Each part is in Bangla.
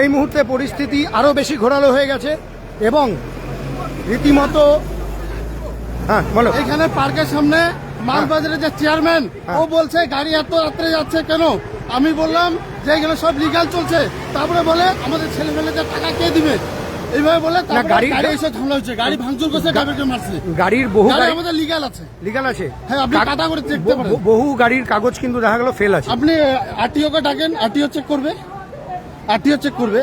এই মুহূর্তে পরিস্থিতি আরো বেশি ঘোরালো হয়ে গেছে এবং রীতিমতো বলো। এখানে পার্কের সামনে মালবাজারের যে চেয়ারম্যান ও বলছে গাড়ি এত রাত্রে যাচ্ছে কেন। আমি বললাম যে এগুলো সব লিগাল চলছে, তারপরে বলে আমাদের ছেলে মেয়েদের টাকা কে দিবে এইভাবে বলে গাড়ি এসে ঝামেলা হচ্ছে, গাড়ি ভাঙচুর করছে, ড্রাইভারকে মারছে। গাড়ির বহু আমাদের লিগাল আছে, লিগাল আছে। হ্যাঁ, আপনি কাটা করে চেক করতে পারেন। বহু গাড়ির কাগজ কিন্তু দেখা গেল ফেল আছে। আপনি আরটিও কে ডাকেন, আরটিও চেক করবে, আরটিও চেক করবে,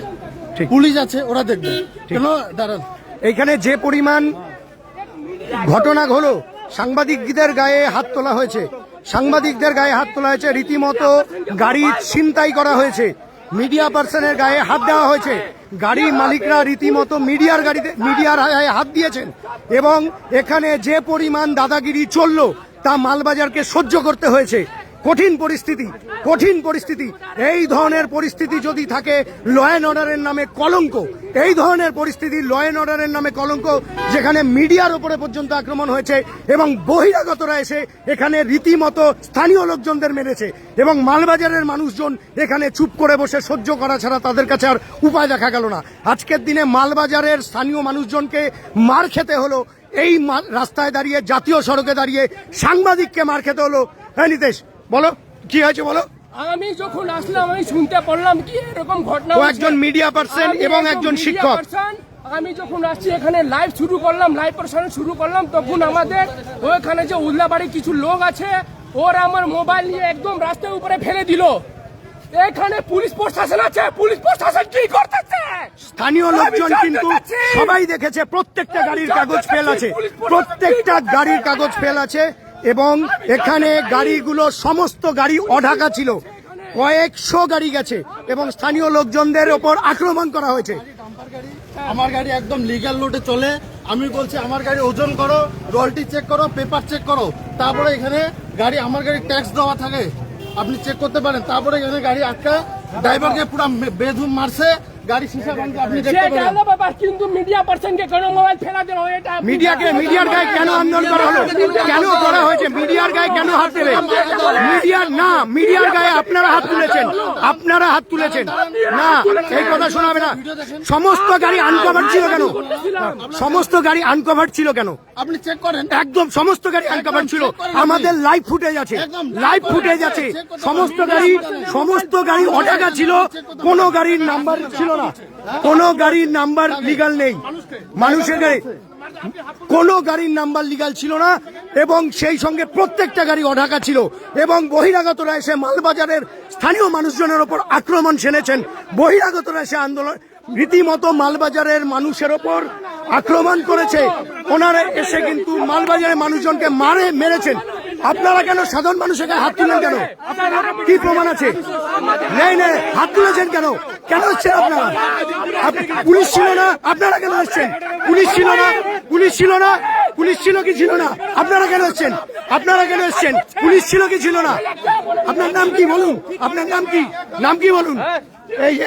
পুলিশ আছে, ওরা দেখবে। কেন দাঁড়ান, এইখানে যে পরিমাণ ঘটনা হলো, সাংবাদিকদের গায়ে হাত তোলা হয়েছে, সাংবাদিকদের গায়ে হাত তোলা হয়েছে, রীতিমতো গাড়ি ছিনতাই করা হয়েছে, মিডিয়া পার্সনের গায়ে হাত দেওয়া হয়েছে, গাড়ি মালিকরা রীতিমতো মিডিয়ার গায়ে হাত দিয়েছেন এবং এখানে যে পরিমাণ দাদাগিরি চললো তা মালবাজারকে সহ্য করতে হয়েছে। কঠিন পরিস্থিতি, কঠিন পরিস্থিতি। এই ধরনের পরিস্থিতি যদি থাকে ল অ্যান্ড অর্ডারের নামে কলঙ্ক, এই ধরনের পরিস্থিতি ল অ্যান্ড অর্ডারের নামে কলঙ্ক, যেখানে মিডিয়ার উপরে পর্যন্ত আক্রমণ হয়েছে এবং বহিরাগতরা এসে এখানে রীতিমতো স্থানীয় লোকজনদের মেরেছে এবং মালবাজারের মানুষজন এখানে চুপ করে বসে সহ্য করা ছাড়া তাদের কাছে আর উপায় দেখা গেল না। আজকের দিনে মালবাজারের স্থানীয় মানুষজনকে মার খেতে হলো, এই রাস্তায় দাঁড়িয়ে, জাতীয় সড়কে দাঁড়িয়ে সাংবাদিককে মার খেতে হলো। হ্যাঁ নিতেশ, বলো কি হয়েছে বলো। আমি যখন আসলাম আমি শুনতে পারলাম কি এরকম ঘটনা। ও একজন মিডিয়া পার্সন এবং একজন শিক্ষক। আমি যখন আসছি এখানে লাইভ শুরু করলাম, লাইভ প্রসারণ শুরু করলাম, তখন আমাদের ওইখানে যে উল্লাবাড়ি কিছু লোক আছে ওরা আমার মোবাইল নিয়ে একদম রাস্তার উপরে ফেলে দিল। এখানে পুলিশ প্রশাসন আছে, পুলিশ প্রশাসন কি করতেছে? স্থানীয় লোকজন কিন্তু সবাই দেখেছে প্রত্যেকটা গাড়ির কাগজ ফেল আছে, প্রত্যেকটা গাড়ির কাগজ ফেল আছে এবং এখানে গাড়িগুলো সমস্ত গাড়ি অঢাকা ছিল, কয়েকশো গাড়ি গেছে এবং স্থানীয় লোকজনদের ওপর আক্রমণ করা হয়েছে। আমার গাড়ি একদম লিগ্যাল রুটে চলে, আমি বলছি আমার গাড়ি ওজন করো, রয়্যালটি চেক করো, পেপার চেক করো, তারপরে এখানে গাড়ি, আমার গাড়ি ট্যাক্স দেওয়া থাকে, আপনি চেক করতে পারেন। তারপরে এখানে গাড়ি আটকা, ড্রাইভারকে পুরো বেধুম মারছে, গাড়ি শিশা ভাঙছে, আপনি দেখতে পারেন। কিন্তু মিডিয়া পার্সনকে কেন মোবাইল ফেলা দিল? এটা মিডিয়ার গায়ে কেন আন্দোলন করা হলো, কেন করা হয়েছে? মিডিয়ার গায়ে কেন হাত দেবে? মিডিয়ার গায়ে আপনারা হাত তুলেছেন, আপনারা হাত তুলেছেন না, এই কথা শোনাবে না। সমস্ত গাড়ি আনকভার ছিল কেন? সমস্ত গাড়ি আনকভার ছিল কেন? আপনি চেক করেন, একদম সমস্ত গাড়ি আনকভার ছিল। আমাদের লাইভ ফুটেজ আছে, লাইভ ফুটেজ আছে। সমস্ত গাড়ি অঢাকা ছিল, কোন গাড়ির নাম্বার ছিল না, কোন গাড়ির নাম্বার লিগাল নেই, মানুষের গাড়ি কোন গাড়ির নাম্বার লিগাল ছিল না এবং সেই সঙ্গে প্রত্যেকটা গাড়ি অঢাকা ছিল এবং বহিরাগতরা এসে মালবাজারের স্থানীয় মানুষজনের ওপর আক্রমণ সেনেছেন। বহিরাগতরা এসে আন্দোলন রীতিমতো মালবাজারের মানুষের ওপর আক্রমণ করেছে। ওনারা এসে কিন্তু মালবাজারের মানুষজনকে মেরেছেন। আপনারা কেন সাধারণ মানুষের গায়ে হাত তুলেন কেন? কি প্রমাণ আছে? নেই, হাত তুলেছেন কেন? কেন হচ্ছেন আপনারা? পুলিশ ছিল না, আপনারা কেন হচ্ছেন? পুলিশ ছিল না, পুলিশ ছিল না, পুলিশ ছিল কি ছিল না? আপনারা কেন হচ্ছেন? আপনারা কেন এসছেন? পুলিশ ছিল কি ছিল না? আপনার নাম কি বলুন, আপনার নাম কি, নাম কি বলুন?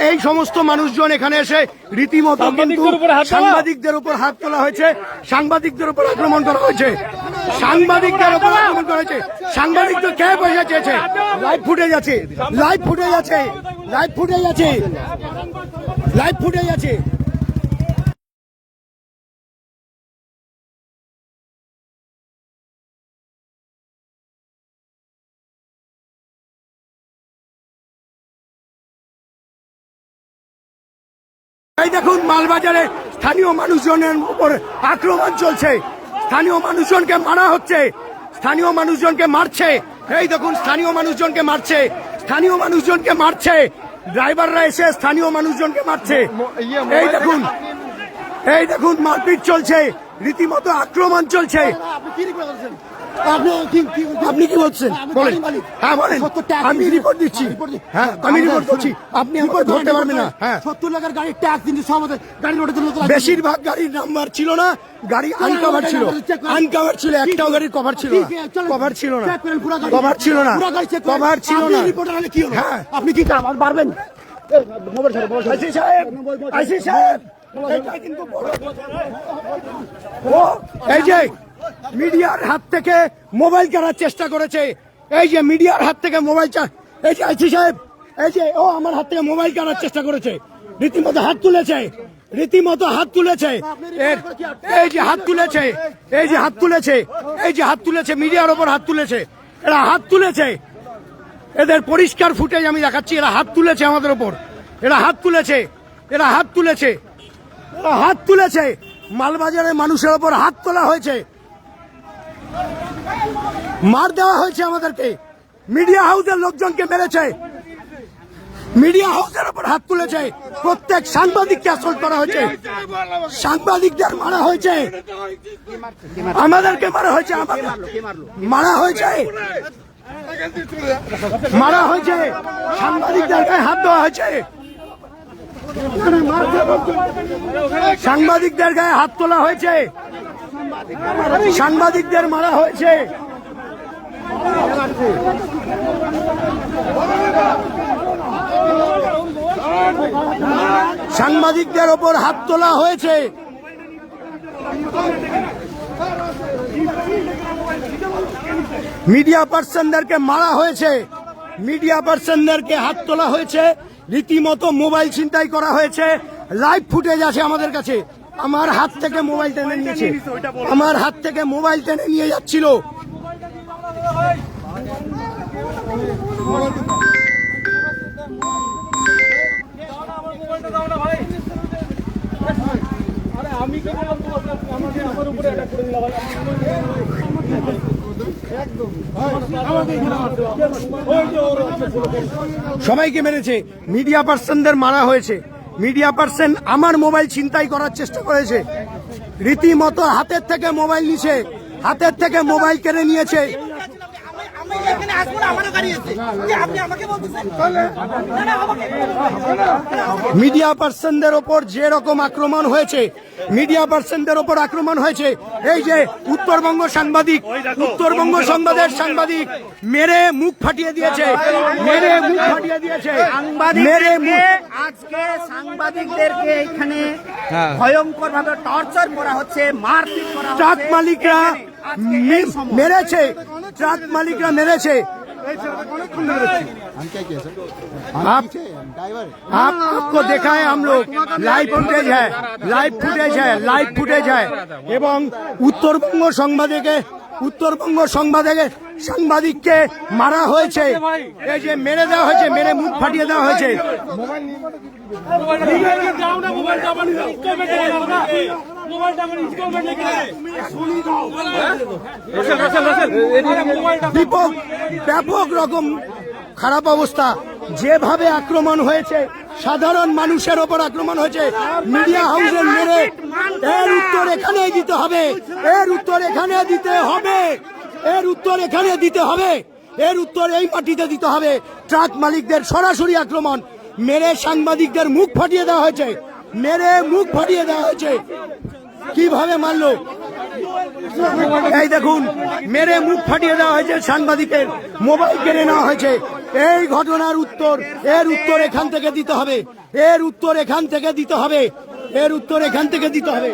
এই সমস্ত মানুষজন এখানে এসে রীতিমতো কিন্তু সাংবাদিকদের উপর হাত তোলা হয়েছে, সাংবাদিকদের উপর আক্রমণ করা হয়েছে, সাংবাদিকদের উপর আক্রমণ করা হয়েছে। সাংবাদিক তো কে পয়সা চেয়েছে? লাইভ ফুটেজ আছে, লাইভ ফুটেজ আছে, লাইভ ফুটেজ আছে, লাইভ ফুটেজ আছে। এই দেখুন মালবাজারে স্থানীয় মানুষজনের উপর আক্রমণ চলছে, স্থানীয় মানুষজনকে মারা হচ্ছে, স্থানীয় মানুষজনকে মারছে। এই দেখুন স্থানীয় মানুষজনকে মারছে, স্থানীয় মানুষজনকে মারছে, ড্রাইভাররা এসে স্থানীয় মানুষজনকে মারছে। এই দেখুন, এই দেখুন মারপিট চলছে, রীতিমতো আক্রমণ চলছে। আপনি কি বলছেন বলেন? হ্যাঁ বলেন, আমি রিপোর্ট দিচ্ছি। হ্যাঁ আমি রিপোর্ট করছি, আপনি আমাকে ধরতে পারবেন না। হ্যাঁ 70 লাখের গাড়ির ট্যাক্স দিন আমাদের গাড়ি রোডে তুলে তোলা। বেশিরভাগ গাড়ির নাম্বার ছিল না, গাড়ি আনকভার ছিল, আনকভার ছিল, একটাও গাড়ির কভার ছিল না, কভার ছিল না, কভার ছিল না, কভার ছিল না। হ্যাঁ আপনি কি পারবেন? আইসি সাহেব, আইসি সাহেব, এই যে মিডিয়ার হাত থেকে মোবাইল কেনার চেষ্টা করেছে, এই যে মিডিয়ার হাত থেকে মোবাইল, এই যে আইসি সাহেব, এই যে ও আমার হাত থেকে মোবাইল কেনার চেষ্টা করেছে, রীতিমতো হাত তুলেছে, রীতিমতো হাত তুলেছে। এই যে হাত তুলেছে, এই যে হাত তুলেছে, এই যে হাত তুলেছে, মিডিয়ার ওপর হাত তুলেছে, এরা হাত তুলেছে। এদের পরিষ্কার ফুটেজ আমি দেখাচ্ছি, এরা হাত তুলেছে আমাদের ওপর, এরা হাত তুলেছে, এরা হাত তুলেছে, এরা হাত তুলেছে। মালবাজারের মানুষের ওপর হাত তোলা হয়েছে, মার দেওয়া হয়েছে আমাদেরকে, মিডিয়া হাউসের লোকজনকে মেরেছে, মিডিয়া হাউসের উপর হাত তুলেছে, প্রত্যেক সাংবাদিককে অ্যাসল্ট করা হয়েছে, সাংবাদিকদের মারা হয়েছে, আমাদেরকে মারা হয়েছে, মারা হয়েছে, মারা হয়েছে, সাংবাদিকদের গায়ে হাত দেওয়া হয়েছে, সাংবাদিকদের গায়ে হাত তোলা হয়েছে, সাংবাদিকদের মারা হয়েছে। সাংবাদিকদের ওপর হাত তোলা হয়েছে। মিডিয়া পার্সনদেরকে মারা হয়েছে, মিডিয়া পার্সনদেরকে হাত তোলা হয়েছে, রীতিমতো মোবাইল ছিনতাই করা হয়েছে। লাইভ ফুটেজ আছে আমাদের কাছে, আমার হাত থেকে মোবাইল টেনে নিয়েছে, আমার হাত থেকে মোবাইল টেনে নিয়ে যাচ্ছিল। সবাইকে মেরেছে, মিডিয়া পার্সনদের মারা হয়েছে, মিডিয়া পার্সন আমার মোবাইল ছিনতাই করার চেষ্টা করেছে, রীতিমতো হাতের থেকে মোবাইল নিয়েছে, হাতের থেকে মোবাইল কেড়ে নিয়েছে। মিডিয়া পার্সনদের ওপর যে রকম আক্রমণ হয়েছে, মিডিয়া পার্সনদের ওপর আক্রমণ হয়েছে, এই যে উত্তরবঙ্গ সাংবাদিক, উত্তরবঙ্গ সংবাদের সাংবাদিক মেরে মুখ ফাটিয়ে দিয়েছে, মেরে মুখ ফাটিয়ে দিয়েছে, মেরে মুখ। আজকে সাংবাদিকদেরকে এখানে ভয়ঙ্কর ভাবে টর্চার করা হচ্ছে, মারপিট করা হচ্ছে। ট্রাক মালিকরা মেরেছে, ট্রাক মালিকরা মেরেছে। आपको देखा है हम लोग, लाइव फुटेज है, लाइव फुटेज है, लाइव फुटेज है। এবং উত্তরবঙ্গ সংবাদে সাংবাদিককে মারা হয়েছে, এই যে মেরে দেওয়া হয়েছে, মেরে মুখ ফাটিয়ে দেওয়া হয়েছে। ব্যাপক রকম খারাপ অবস্থা, যেভাবে আক্রমণ হয়েছে, সাধারণ মানুষের ওপর আক্রমণ হয়েছে, মিডিয়া হাউসের মেরে। এর উত্তর এখানেই দিতে হবে, এর উত্তর এখানে দিতে হবে, এর উত্তর এখানে দিতে হবে, এর উত্তর এই মাটিতে দিতে হবে। ট্রাক মালিকদের সরাসরি আক্রমণ, মেরে সাংবাদিকদের মুখ ফাটিয়ে দেওয়া হয়েছে, মেরে মুখ ফাটিয়ে দেওয়া হয়েছে। কিভাবে মারলো এই দেখুন, মেরে মুখ ফাটিয়ে দেওয়া হয়েছে, সাংবাদিকের মোবাইল কেড়ে নেওয়া হয়েছে। এই ঘটনার উত্তর, এর উত্তর এখান থেকে দিতে হবে, এর উত্তর এখান থেকে দিতে হবে, এর উত্তর এখান থেকে দিতে হবে।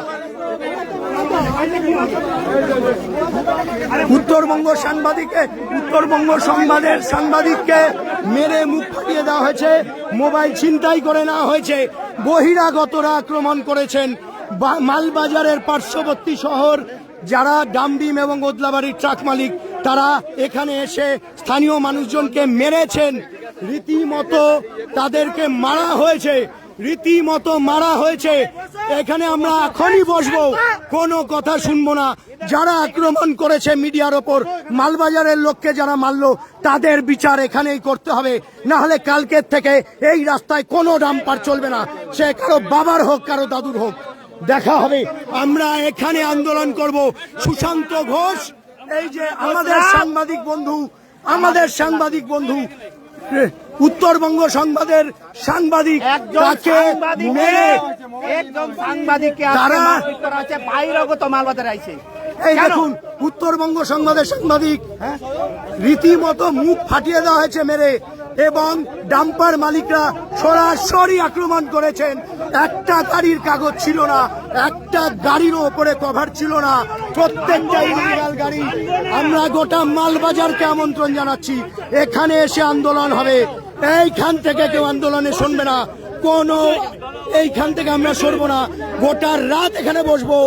উত্তরবঙ্গ সংবাদের সাংবাদিককে মেরে মুখ ফাটিয়ে দেওয়া হয়েছে, মোবাইল ছিনতাই করে নেওয়া হয়েছে। বহিরাগতরা আক্রমণ করেছেন। মালবাজারের পার্শ্ববর্তী শহর যারা ডামডিম এবং ওদলাবাড়ির ট্রাক মালিক, তারা এখানে এসে স্থানীয় মানুষজনকে মেরেছেন, রীতিমতো তাদেরকে মারা হয়েছে, রীতিমতো মারা হয়েছে। এখানে আমরা এখনই বসবো, কোনো কথা শুনবো না। যারা আক্রমণ করেছে মিডিয়ার ওপর, মালবাজারের লোককে যারা মারলো, তাদের বিচার এখানেই করতে হবে, না হলে কালকের থেকে এই রাস্তায় কোনো ডাম্পার চলবে না, সে কারো বাবার হোক, কারো দাদুর হোক, দেখা হবে। আমরা এখানে আন্দোলন করব। সুশান্ত ঘোষ, এই যে আমাদের সাংবাদিক বন্ধু উত্তরবঙ্গ সংবাদের সাংবাদিক, তাকে মেরে একদম সাংবাদিককে বাইরেগত মালবাজারে আইছে। এই দেখুন, উত্তরবঙ্গ সংবাদের সাংবাদিক রীতিমতো মুখ ফাটিয়ে দেওয়া হয়েছে মেরে, এবং ডাম্পার মালিকরা সরাসরি আক্রমণ করেছেন। একটা গাড়ির কাগজ ছিল না, একটা গাড়িরও ওপরে কভার ছিল না, প্রত্যেকটা ইলিগাল গাড়ি। আমরা গোটা মালবাজারকে আমন্ত্রণ জানাচ্ছি, এখানে এসে আন্দোলন হবে। এইখান থেকে কেউ আন্দোলনে শুনবে না, কোনো এইখান থেকে আমরা সরবো না, গোটা রাত এখানে বসবো,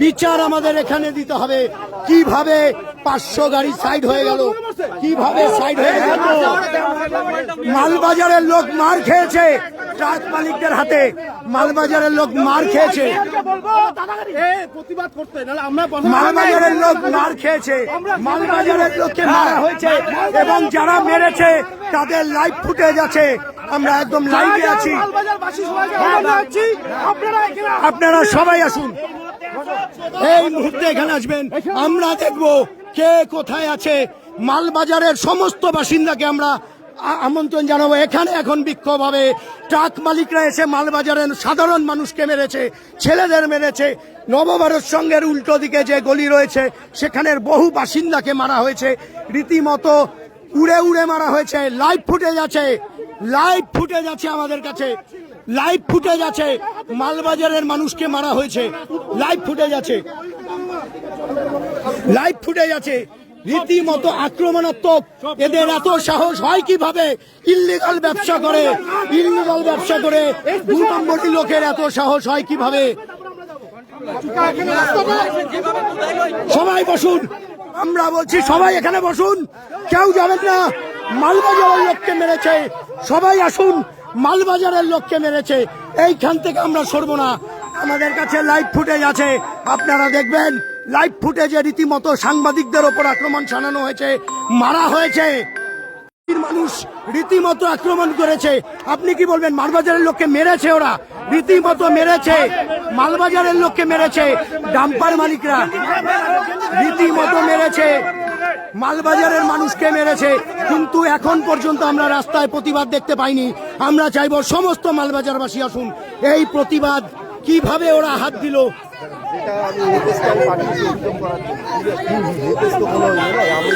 বিচার আমাদের এখানে দিতে হবে। কিভাবে 500 গাড়ি সাইড হয়ে গেল, কিভাবে সাইড হয়ে গেল? মালবাজারের লোক মার খেয়েছে ট্রাক মালিকদের হাতে, মালবাজারের লোক মার খেয়েছে, মালবাজারের লোক মার খেয়েছে, মালবাজারের লোককে মারা হয়েছে এবং যারা মেরেছে তাদের লাইভ ফুটেজ আছে। আমরা একদম লাইভে আছি, আপনারা সবাই আসুন, এই মুহূর্তে এখানে আসবেন, আমরা দেখব কে কোথায় আছে। মালবাজারের সমস্ত বাসিন্দাকে আমরা আমন্ত্রণ জানাবো। এখানে এখন বিক্ষোভ হবে, ট্রাক মালিকরা এসে মালবাজারের সাধারণ মানুষকে মেরেছে, ছেলেদের মেরেছে। নবভারত সংঘের উল্টো দিকে যে গলি রয়েছে সেখানের বহু বাসিন্দাকে মারা হয়েছে, রীতিমতো উড়ে উড়ে মারা হয়েছে। লাইভ ফুটেজ আছে, লাইভ ফুটেজ আছে আমাদের কাছে, লাইভ ফুটেজ আছে, মালবাজারের মানুষকে মারা হয়েছে, লাইভ ফুটেজ আছে, লাইভ ফুটেজ আছে, রীতিমতো আক্রমণাত্মক। এদের এত সাহস হয় কিভাবে? ইল্লিগাল ব্যবসা করে, ইল্লিগাল ব্যবসা করে 2 নম্বরী লোকের এত সাহস হয় কিভাবে? সবাই বসুন, আমরা বলছি সবাই এখানে বসুন, কেউ যাবেন না। মালবাজারের লোককে মেরেছে, সবাই আসুন, মালবাজারের লোককে মেরেছে, এইখান থেকে আমরা সরবো না। আমাদের কাছে লাইভ ফুটেজ আছে, আপনারা দেখবেন। লাইভ ফুটেজে রীতিমতো সাংবাদিকদের ওপর আক্রমণ চালানো হয়েছে, মারা হয়েছে, মানুষ রীতিমতো আক্রমণ করেছে। আপনি কি বলবেন? মালবাজারের লোককে মেরেছে, ওরা রীতিমতো মেরেছে, মালবাজারের লোককে মেরেছে, ডাম্পার মালিকরা রীতিমতো মেরেছে, মালবাজারের মানুষকে মেরেছে। কিন্তু এখন পর্যন্ত আমরা রাস্তায় প্রতিবাদ দেখতে পাইনি। আমরা চাইব সমস্ত মালবাজারবাসী আসুন, এই প্রতিবাদ কিভাবে ওরা হাত দিল। যেটা আমি নির্দেশকে আমি পাঠিয়েছি অভিযোগ করার জন্য, নির্দেশ তো কোনো আমি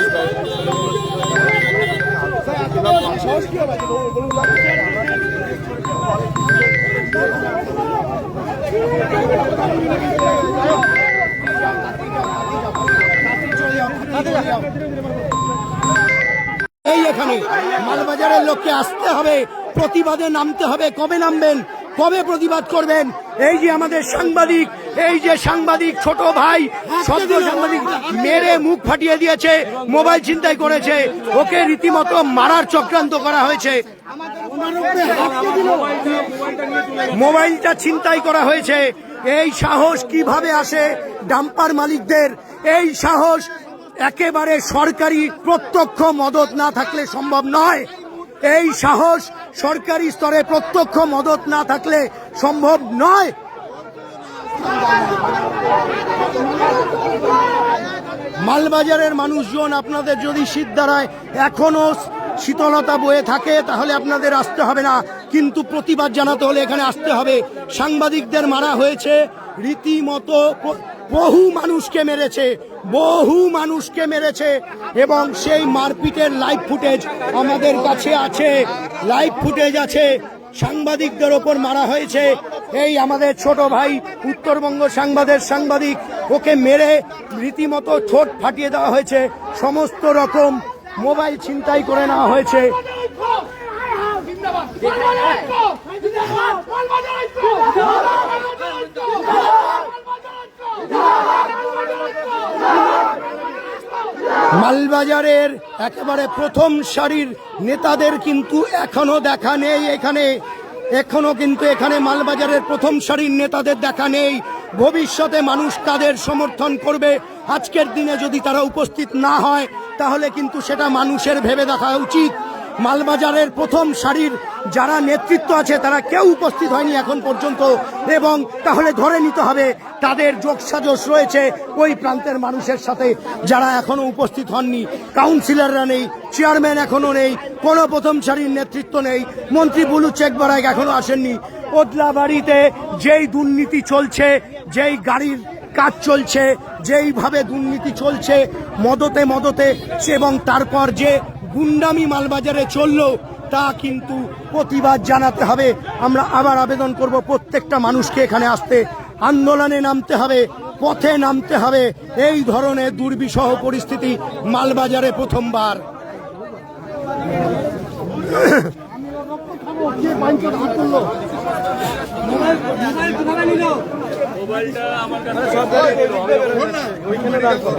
এই এখানে মালবাজারের লোককে আসতে হবে, প্রতিবাদে নামতে হবে। কবে নামবেন? কবে প্রতিবাদ করবেন? এই যে আমাদের সাংবাদিক, এই যে সাংবাদিক ছোট ভাই, সদ্য সাংবাদিক মেরে মুখ ফাটিয়ে দিয়েছে, মোবাইল ছিনতাই করেছে, ওকে রীতিমতো মারার চক্রান্ত করা হয়েছে, মোবাইলটা ছিনতাই করা হয়েছে। এই সাহস কিভাবে আসে ডাম্পার মালিকদের? এই সাহস একেবারে সরকারি প্রত্যক্ষ মদত না থাকলে সম্ভব নয়। এই সাহস সরকারি স্তরে প্রত্যক্ষ মদত না থাকলে সম্ভব নয়। মালবাজারের মানুষজন, আপনাদের যদি শীত দাঁড়ায়, এখনো শীতলতা বয়ে থাকে, তাহলে আপনাদের আসতে হবে না, কিন্তু প্রতিবাদ জানাতে হলে এখানে আসতে হবে। সাংবাদিকদের মারা হয়েছে, রীতিমতো বহু মানুষকে মেরেছে, বহু মানুষকে মেরেছে, এবং সেই মারপিটের লাইভ ফুটেজ আমাদের কাছে আছে, লাইভ ফুটেজ আছে। সাংবাদিকদের ওপর মারা হয়েছে। এই আমাদের ছোট ভাই উত্তরবঙ্গ সাংবাদিক, ওকে মেরে রীতিমতো ঠোঁট ফাটিয়ে দেওয়া হয়েছে, সমস্ত রকম মোবাইল ছিনতাই করে নেওয়া হয়েছে। মালবাজারের একেবারে প্রথম সারির নেতাদের কিন্তু এখনো দেখা নেই এখানে, এখনো কিন্তু এখানে মালবাজারের প্রথম সারির নেতাদের দেখা নেই। ভবিষ্যতে মানুষ তাদের সমর্থন করবে। আজকের দিনে যদি তারা উপস্থিত না হয় তাহলে কিন্তু সেটা মানুষের ভেবে দেখা উচিত। মালবাজারের প্রথম সারির যারা নেতৃত্ব আছে তারা কেউ উপস্থিত হয়নি এখন পর্যন্ত, এবং তাহলে ধরে নিতে হবে তাদের যোগসাজশ রয়েছে ওই প্রান্তের মানুষের সাথে যারা এখনো উপস্থিত হননি। কাউন্সিলররা নেই, চেয়ারম্যান এখনো নেই, কোনো প্রথম সারির নেতৃত্ব নেই, মন্ত্রী বুলু চেকবারাক এখনো আসেননি। ওদলাবাড়িতে যেই দুর্নীতি চলছে, যেই গাড়ির কাজ চলছে, যেইভাবে দুর্নীতি চলছে মদতে, এবং তারপর যে গুন্ডামি মালবাজারে চললো, তা কিন্তু প্রতিবাদ জানাতে হবে। আমরা আবার আবেদন করব প্রত্যেকটা মানুষকে এখানে আসতে, আন্দোলনে নামতে হবে, পথে নামতে হবে। এই ধরনের দুর্বিষহ পরিস্থিতি মালবাজারে প্রথমবার।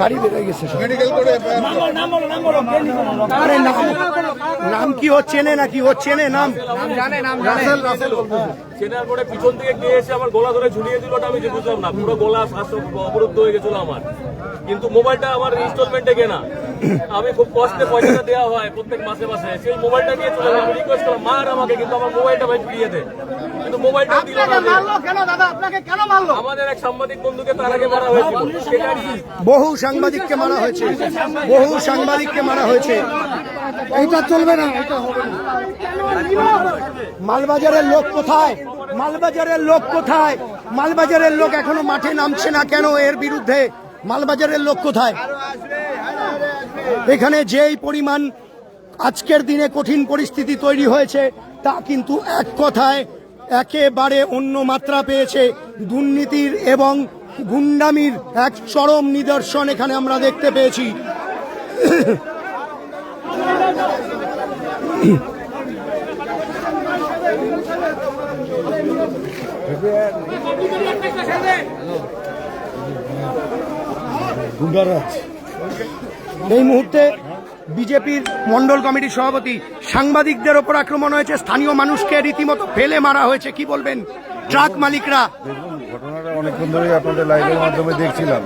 গাড়ি বেরিয়ে গেছে আরে নাম কি ও চেনে নাকি? ও চেনে নাম চেনার পরে পিছন থেকে কে এসে আমার গলা ধরে ঝুলিয়ে দিল ওটা আমি যে বুঝলাম না। পুরো গলা শ্বাস অবরুদ্ধ হয়ে গেছিল আমার। কিন্তু মোবাইলটা আমার ইনস্টলমেন্টে কেনা, আমি খুব কষ্টে পয়সাটা দেওয়া হয় প্রত্যেক মাসে মাসে, সেই মোবাইলটা নিয়ে চলে যাবে। আমি রিকোয়েস্ট করলাম মার আমাকে, কিন্তু আমার মোবাইলটা ভাই ফিরিয়ে দে, কিন্তু মোবাইলটা দিল না। আমাদের এক সাংবাদিক বন্ধুকে তার আগে মারা হয়েছিল। বহু সাংবাদিককে মারা হয়েছে, বহু সাংবাদিককে মারা হয়েছে। এইটা চলবে না, এটা হবে না। মালবাজারের লোক কোথায়? মালবাজারের লোক কোথায়? মালবাজারের লোক এখনো মাঠে নামছে না কেন এর বিরুদ্ধে? মালবাজারের লোক কোথায়? এখানে যেই পরিমাণ আজকের দিনে কঠিন পরিস্থিতি তৈরি হয়েছে তা কিন্তু এক কথায় একেবারে অন্য মাত্রা পেয়েছে। দুর্নীতির এবং গুন্ডামির এক চরম নিদর্শন এখানে আমরা দেখতে পেয়েছি। এই মুহূর্তে বিজেপির মন্ডল কমিটির সভাপতি, সাংবাদিকদের ওপর আক্রমণ হয়েছে, স্থানীয় মানুষকে রীতিমতো ফেলে মারা হয়েছে, কি বলবেন? ট্রাক মালিকরা, দেখুন ঘটনাটা অনেকক্ষণ ধরেই আপনাদের লাইভের মাধ্যমে দেখছিলাম।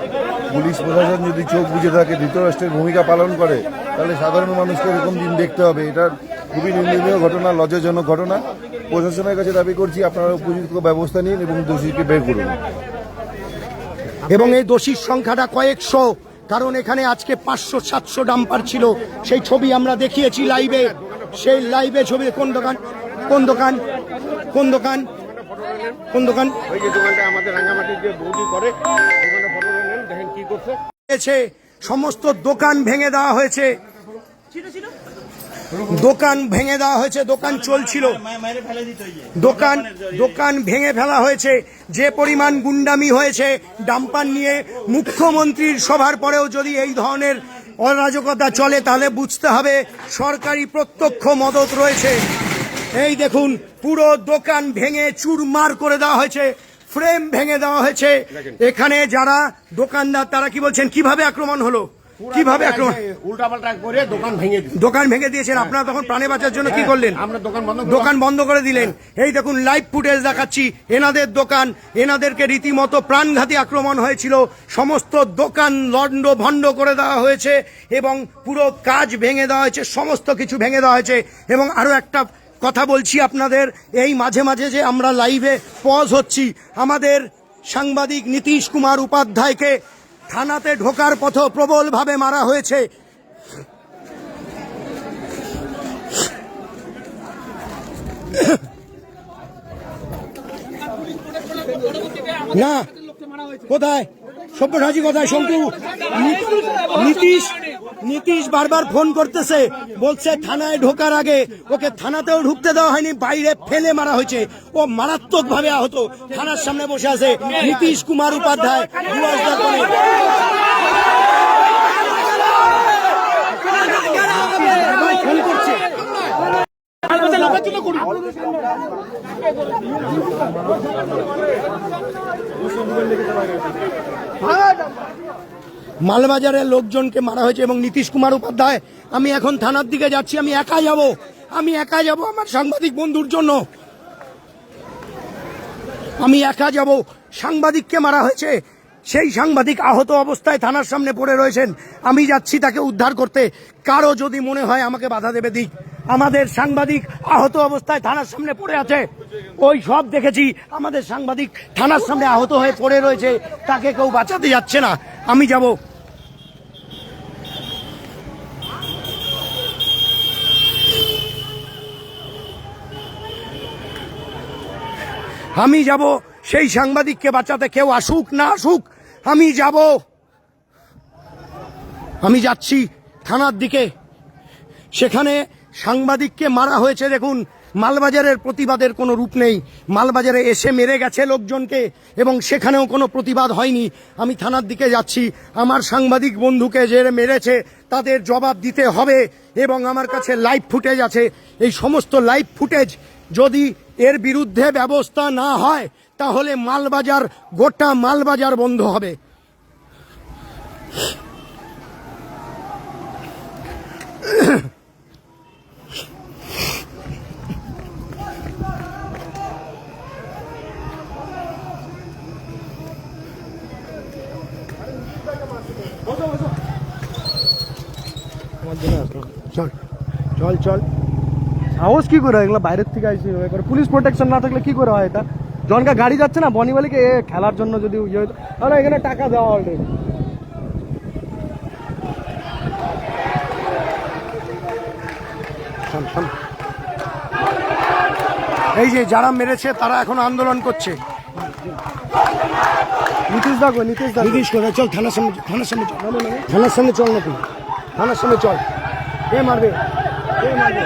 পুলিশ প্রশাসন যদি চোখ বুঝে থাকে, ধৃতরাষ্ট্রের ভূমিকা পালন করে, তাহলে সাধারণ মানুষকে এরকম দিন দেখতে হবে। এটা খুবই নিন্দনীয় ঘটনা, লজ্জাজনক ঘটনা। প্রশাসনের কাছে দাবি করছি আপনারা উপযুক্ত ব্যবস্থা নিন এবং দোষীকে বের করুন। এবং এই দোষীর সংখ্যাটা কয়েকশো, কারণ এখানে আজকে 500-700 ডাম্পার ছিল। সেই ছবি আমরা দেখিয়েছি লাইভে, সেই লাইভে ছবি। কোন দোকান কোন দোকান কোন দোকান কোন দোকান? ওই যে দোকানটা আমাদের রাঙ্গামাটির যে বৌদি করে, ওখানে ফটো নেন, দেখেন কি করছে। সমস্ত দোকান ভেঙে দেওয়া হয়েছে, দোকান ভেঙে দেওয়া হয়েছে, দোকান চলছিল, দোকান ভেঙে ফেলা হয়েছে। যে পরিমাণ গুন্ডামি হয়েছে ডাম্পার নিয়ে, মুখ্যমন্ত্রীর সভার পরেও যদি এই ধরনের অরাজকতা চলে তাহলে বুঝতে হবে সরকারি প্রত্যক্ষ মদত রয়েছে। এই দেখুন, পুরো দোকান ভেঙে চুরমার করে দেওয়া হয়েছে, ফ্রেম ভেঙে দেওয়া হয়েছে। এখানে যারা দোকানদার তারা কি বলছেন, কিভাবে আক্রমণ হলো, কিভাবে আক্রমণ? উল্টাপাল্টা করে দোকান ভেঙে দিচ্ছে। দোকান ভেঙে দিয়েছেন আপনারা, তখন প্রাণে বাঁচার জন্য কি করলেন? আমরা দোকান বন্ধ করে দিলেন। এই দেখুন লাইভ ফুটেজ দেখাচ্ছি, এনাদের দোকান, এনাদেরকে রীতিমতো প্রাণঘাতী আক্রমণ হয়েছিল। সমস্ত দোকান লন্ড ভন্ড করে দেওয়া হয়েছে এবং পুরো কাজ ভেঙে দেওয়া হয়েছে, সমস্ত কিছু ভেঙে দেওয়া হয়েছে। এবং আরো একটা কথা বলছি আপনাদের, এই মাঝে মাঝে যে আমরা লাইভে পজ হচ্ছি, আমাদের সাংবাদিক নীতিশ কুমার উপাধ্যায়কে থানাতে ঢোকার পথে প্রবলভাবে মারা হয়েছে। না, কোথায় সব্যসাচী, কোথায় শঙ্কু? নীতিশ বারবার ফোন করতেছে, বলছে থানায় ঢোকার আগে ওকে থানাতেও ঢুকতে দেওয়া হয়নি, বাইরে ফেলে মারা হয়েছে। ও মারাত্মক ভাবে আহত, থানার সামনে বসে আছে নীতিশ কুমার উপাধ্যায়। ফোন করছে। মালবাজারের লোকজনকে মারা হয়েছে এবং নীতিশ কুমার উপাধ্যায়, আমি এখন থানার দিকে যাচ্ছি, আমি একা যাব আমার সাংবাদিক বন্ধুর জন্য, আমি একা যাব। সাংবাদিককে মারা হয়েছে, সেই সাংবাদিক আহত অবস্থায় থানার সামনে পড়ে রয়েছেন, আমি যাচ্ছি তাকে উদ্ধার করতে। কারো যদি মনে হয় আমাকে বাধা দেবে দিক, আমাদের সাংবাদিক আহত অবস্থায় থানার সামনে পড়ে আছে, ওই সব দেখেছি। আমাদের সাংবাদিক থানার সামনে আহত হয়ে পড়ে রয়েছে, তাকে কেউ বাঁচাতে যাচ্ছে না, আমি যাব। আমি যাব সেই সাংবাদিককে বাঁচাতে, কেউ আসুক না আসুক আমি যাব। আমি যাচ্ছি থানার দিকে, সেখানে সাংবাদিককে মারা হয়েছে। দেখুন, মালবাজারের প্রতিবাদের কোনো রূপ নেই, মালবাজারে এসে মেরে গেছে লোকজনকে এবং সেখানেও কোনো প্রতিবাদ হয়নি। আমি থানার দিকে যাচ্ছি, আমার সাংবাদিক বন্ধুকে যে মেরেছে তাদের জবাব দিতে হবে এবং আমার কাছে লাইভ ফুটেজ আছে। এই সমস্ত লাইভ ফুটেজ যদি এর বিরুদ্ধে ব্যবস্থা না হয় তাহলে মালবাজার, গোটা মালবাজার বন্ধ হবে। চল চল চল, সাহস কি করে এগুলো বাইরের থেকে আসছে, পুলিশ প্রোটেকশন না থাকলে কি করে হয় এটা? জনকা গাড়ি যাচ্ছে না বনিবালিকে খেলার জন্য, যদি ইয়ে হতো তাহলে এখানে টাকা দেওয়া অলরেডি। এই যে যারা মেরেছে তারা এখন আন্দোলন করছে। নীতিশ দা গো, নীতিশ দা নীতিশ কোথায়? চল থানার সামনে, থানার সামনে চল, থানার সামনে চল না তুই, থানার সামনে চল। কে মারবে? কে মারবে?